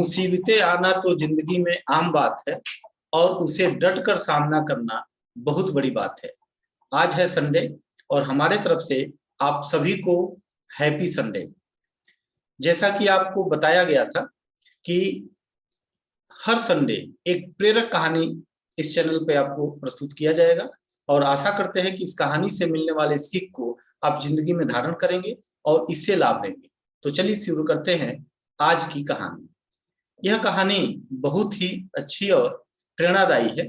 मुसीबतें आना तो जिंदगी में आम बात है और उसे डट कर सामना करना बहुत बड़ी बात है। आज है संडे और हमारे तरफ से आप सभी को हैप्पी संडे। जैसा कि आपको बताया गया था कि हर संडे एक प्रेरक कहानी इस चैनल पे आपको प्रस्तुत किया जाएगा और आशा करते हैं कि इस कहानी से मिलने वाले सीख को आप जिंदगी में धारण करेंगे और इससे लाभ लेंगे। तो चलिए शुरू करते हैं आज की कहानी। यह कहानी बहुत ही अच्छी और प्रेरणादायी है।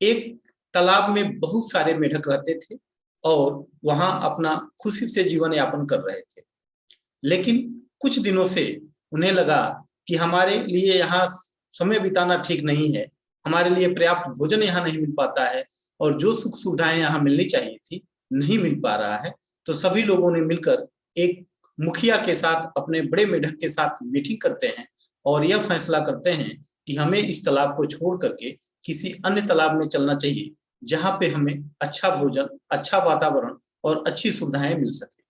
एक तालाब में बहुत सारे मेढक रहते थे और वहां अपना खुशी से जीवन यापन कर रहे थे, लेकिन कुछ दिनों से उन्हें लगा कि हमारे लिए यहाँ समय बिताना ठीक नहीं है, हमारे लिए पर्याप्त भोजन यहाँ नहीं मिल पाता है और जो सुख सुविधाएं यहाँ मिलनी चाहिए थी नहीं मिल पा रहा है। तो सभी लोगों ने मिलकर एक मुखिया के साथ, अपने बड़े मेढक के साथ मीटिंग करते हैं और यह फैसला करते हैं कि हमें इस तालाब को छोड़ करके किसी अन्य तालाब में चलना चाहिए जहां पे हमें अच्छा भोजन, अच्छा वातावरण और अच्छी सुविधाएं मिल सके।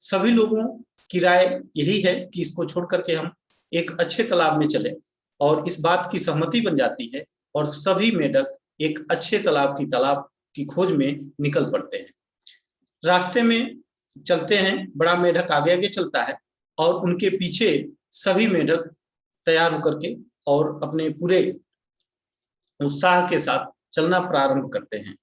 सभी लोगों की राय यही है कि इसको छोड़ करके हम एक अच्छे तालाब में चले और इस बात की सहमति बन जाती है और सभी मेढक एक अच्छे तालाब की खोज में निकल पड़ते हैं। रास्ते में चलते हैं, बड़ा मेढक आगे आगे चलता है और उनके पीछे सभी मेढक तैयार होकर के और अपने पूरे उत्साह के साथ चलना प्रारंभ करते हैं।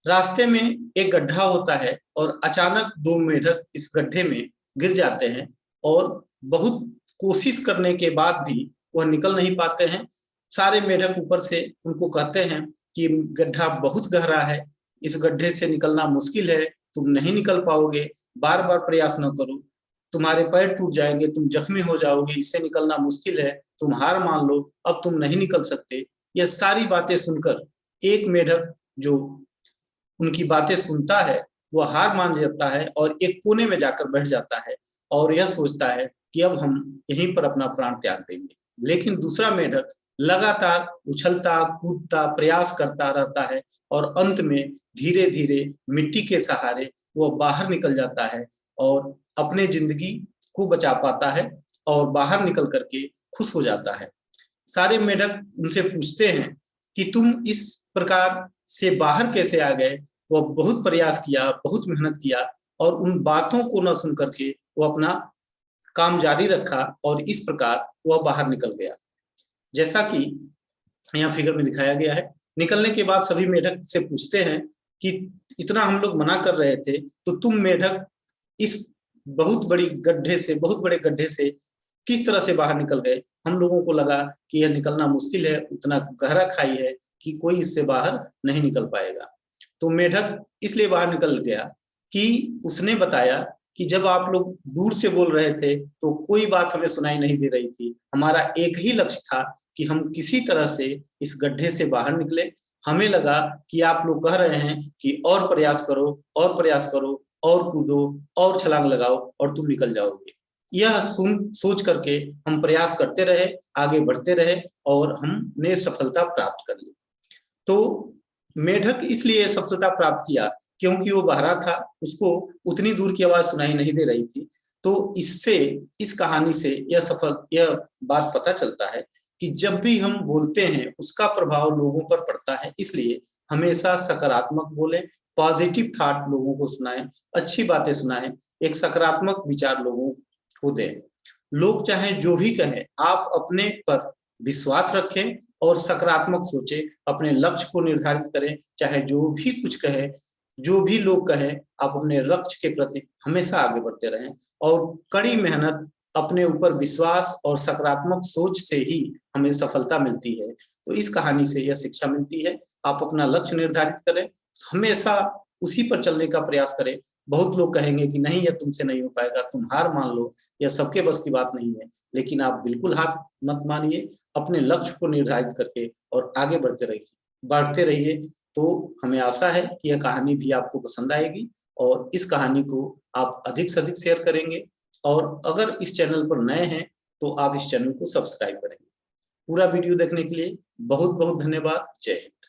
रास्ते में एक गड्ढा होता है और अचानक दो मेढक इस गड्ढे में गिर जाते हैं और बहुत कोशिश करने के बाद भी वह निकल नहीं पाते हैं। सारे मेढक ऊपर से उनको कहते हैं कि गड्ढा बहुत गहरा है, इस गड्ढे से निकलना मुश्किल है, तुम नहीं निकल पाओगे, बार बार प्रयास न करो, तुम्हारे पैर टूट जाएंगे, तुम जख्मी हो जाओगे, इससे निकलना मुश्किल है, तुम हार मान लो, अब तुम नहीं निकल सकते। यह सारी बातें सुनकर एक मेढक जो उनकी बातें सुनता है वह हार मान जाता है और एक कोने में जाकर बैठ जाता है और यह सोचता है कि अब हम यहीं पर अपना प्राण त्याग देंगे। लेकिन दूसरा मेढक लगातार उछलता कूदता प्रयास करता रहता है और अंत में धीरे धीरे मिट्टी के सहारे वह बाहर निकल जाता है और अपने जिंदगी को बचा पाता है और बाहर निकल करके खुश हो जाता है। सारे मेढक उनसे पूछते हैं कि तुम इस प्रकार से बाहर कैसे आ गए। वह बहुत प्रयास किया, बहुत मेहनत किया और उन बातों को न सुन करके वो अपना काम जारी रखा और इस प्रकार वह बाहर निकल गया। जैसा कि यहाँ फिगर में दिखाया गया है। निकलने के बाद सभी मेढक से पूछते हैं कि इतना हम लोग मना कर रहे थे तो तुम मेढक इस बहुत बड़े गड्ढे से किस तरह से बाहर निकल गए। हम लोगों को लगा कि यह निकलना मुश्किल है, उतना गहरा खाई है कि कोई इससे बाहर नहीं निकल पाएगा। तो मेढक इसलिए बाहर निकल गया कि उसने बताया कि जब आप लोग दूर से बोल रहे थे तो कोई बात हमें सुनाई नहीं दे रही थी, हमारा एक ही लक्ष्य था कि हम किसी तरह से इस गड्ढे से बाहर निकले। हमें लगा कि आप लोग कह रहे हैं कि और प्रयास करो और प्रयास करो और कूदो और छलांग लगाओ और तुम निकल जाओगे। यह सोच करके हम प्रयास करते रहे, आगे बढ़ते रहे और हमने सफलता प्राप्त कर ली। तो मेढक इसलिए सफलता प्राप्त किया क्योंकि वो बहरा था, उसको उतनी दूर की आवाज सुनाई नहीं दे रही थी। तो इससे, इस कहानी से यह बात पता चलता है कि जब भी हम बोलते हैं उसका प्रभाव लोगों पर पड़ता है। इसलिए हमेशा सकारात्मक बोले, पॉजिटिव थॉट लोगों को सुनाएं, अच्छी बातें सुनाएं, एक सकारात्मक विचार लोगों को दें। लोग चाहे जो भी कहें, आप अपने पर विश्वास रखें और सकारात्मक सोचें, अपने लक्ष्य को निर्धारित करें। चाहे जो भी कुछ कहे, जो भी लोग कहें, आप अपने लक्ष्य के प्रति हमेशा आगे बढ़ते रहें और कड़ी मेहनत, अपने ऊपर विश्वास और सकारात्मक सोच से ही हमें सफलता मिलती है। तो इस कहानी से यह शिक्षा मिलती है, आप अपना लक्ष्य निर्धारित करें, हमेशा उसी पर चलने का प्रयास करें। बहुत लोग कहेंगे कि नहीं, यह तुमसे नहीं हो पाएगा, तुम हार मान लो, यह सबके बस की बात नहीं है। लेकिन आप बिल्कुल हार मत मानिए, अपने लक्ष्य को निर्धारित करके और आगे बढ़ते रहिए। तो हमें आशा है कि यह कहानी भी आपको पसंद आएगी और इस कहानी को आप अधिक से अधिक शेयर करेंगे और अगर इस चैनल पर नए हैं तो आप इस चैनल को सब्सक्राइब करेंगे। पूरा वीडियो देखने के लिए बहुत बहुत धन्यवाद। जय हिंद।